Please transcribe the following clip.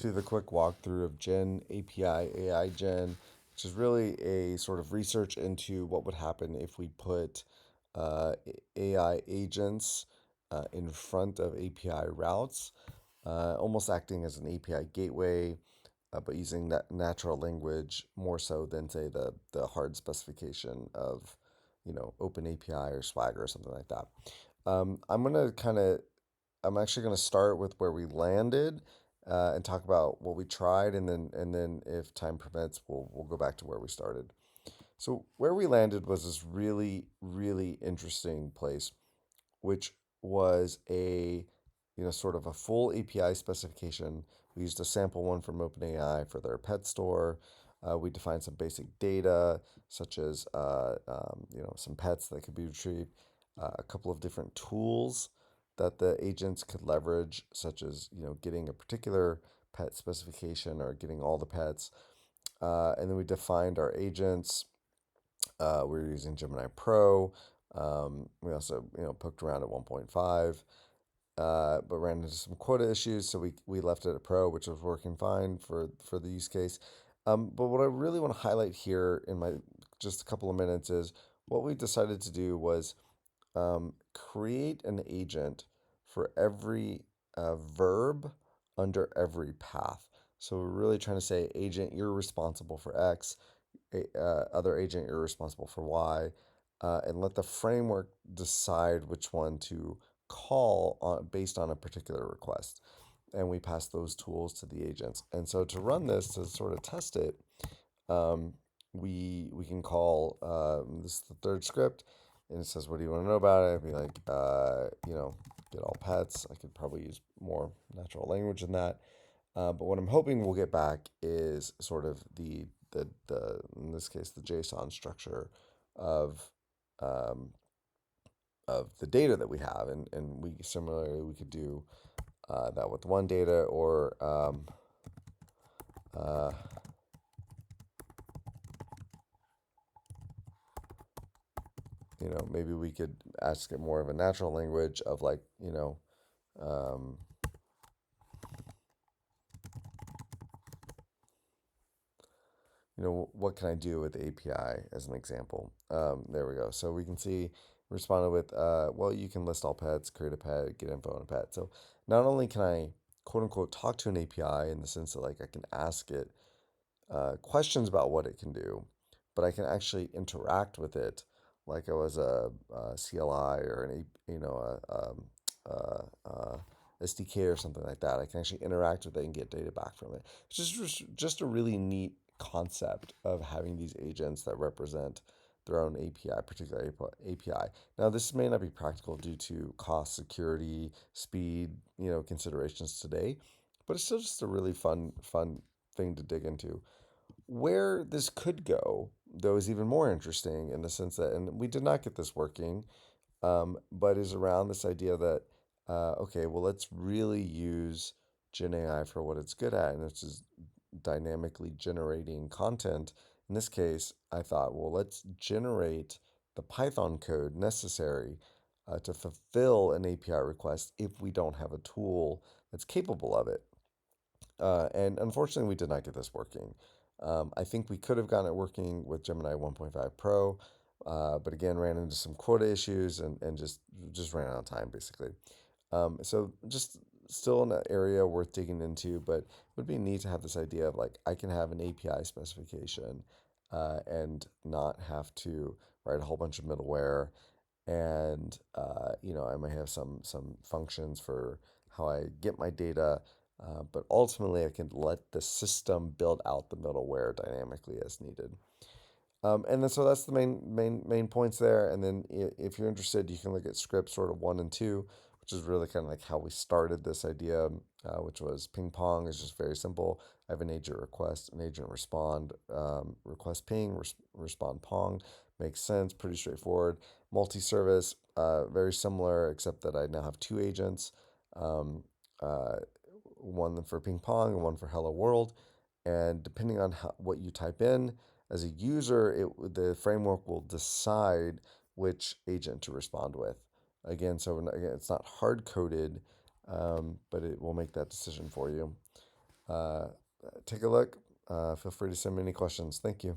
To the quick walkthrough of Gen API AI Gen, which is really a sort of research into what would happen if we put AI agents in front of API routes, almost acting as an API gateway, but using that natural language more so than say the hard specification of, Open API or Swagger or something like that. I'm gonna kind of I'm actually going to start with where we landed and talk about what we tried, and then if time permits, we'll go back to where we started. So where we landed was this really really interesting place, which was a sort of a full API specification. We used a sample one from OpenAI for their pet store. We defined some basic data, such as some pets that could be retrieved, a couple of different tools that the agents could leverage, such as getting a particular pet specification or getting all the pets. And then we defined our agents. We were using Gemini Pro. We also poked around at 1.5, but ran into some quota issues, so we left it at Pro, which was working fine for the use case. But what I really want to highlight here in my just a couple of minutes is what we decided to do was create an agent for every verb under every path. So we're really trying to say, agent, you're responsible for X, other agent, you're responsible for Y, and let the framework decide which one to call on based on a particular request. And we pass those tools to the agents. And so to run this, to sort of test it, um, we can call this is the third script, and it says, "What do you want to know about it?" I'd be like, get all pets. I could probably use more natural language in that. But what I'm hoping we'll get back is sort of the in this case the JSON structure of um, of the data that we have, and we similarly we could do that with one data or uh, maybe we could ask it more of a natural language of like, um, what can I do with the API as an example? There we go. So we can see responded with, well, you can list all pets, create a pet, get info on a pet. So not only can I quote unquote talk to an API in the sense that like I can ask it questions about what it can do, but I can actually interact with it like I was a CLI or SDK or something like that. I can actually interact with it and get data back from it. It's just a really neat concept of having these agents that represent their own API, particular API. Now, this may not be practical due to cost, security, speed, considerations today, but it's still just a really fun thing to dig into. Where this could go, though, is even more interesting in the sense that, and we did not get this working, but is around this idea that, okay, well, let's really use Gen AI for what it's good at, and it's just dynamically generating content. In this case, I thought, well, let's generate the Python code necessary to fulfill an API request if we don't have a tool that's capable of it. And unfortunately, we did not get this working. I think we could have gotten it working with Gemini 1.5 Pro, but again, ran into some quota issues and just ran out of time basically. So just still an area worth digging into, but it would be neat to have this idea of like I can have an API specification and not have to write a whole bunch of middleware, and I might have some functions for how I get my data, but ultimately I can let the system build out the middleware dynamically as needed. And then so that's the main points there. And then if you're interested, you can look at script sort of 1 and 2, which is really kind of like how we started this idea, which was ping pong is just very simple. I have an agent request, an agent respond, request ping, respond pong. Makes sense, pretty straightforward. Multi-service, very similar, except that I now have two agents, um, uh, one for ping pong and one for hello world. And depending on what you type in, as a user, the framework will decide which agent to respond with. Again, so again, it's not hard coded, but it will make that decision for you. Uh, Take a look. Feel free to send me any questions. Thank you.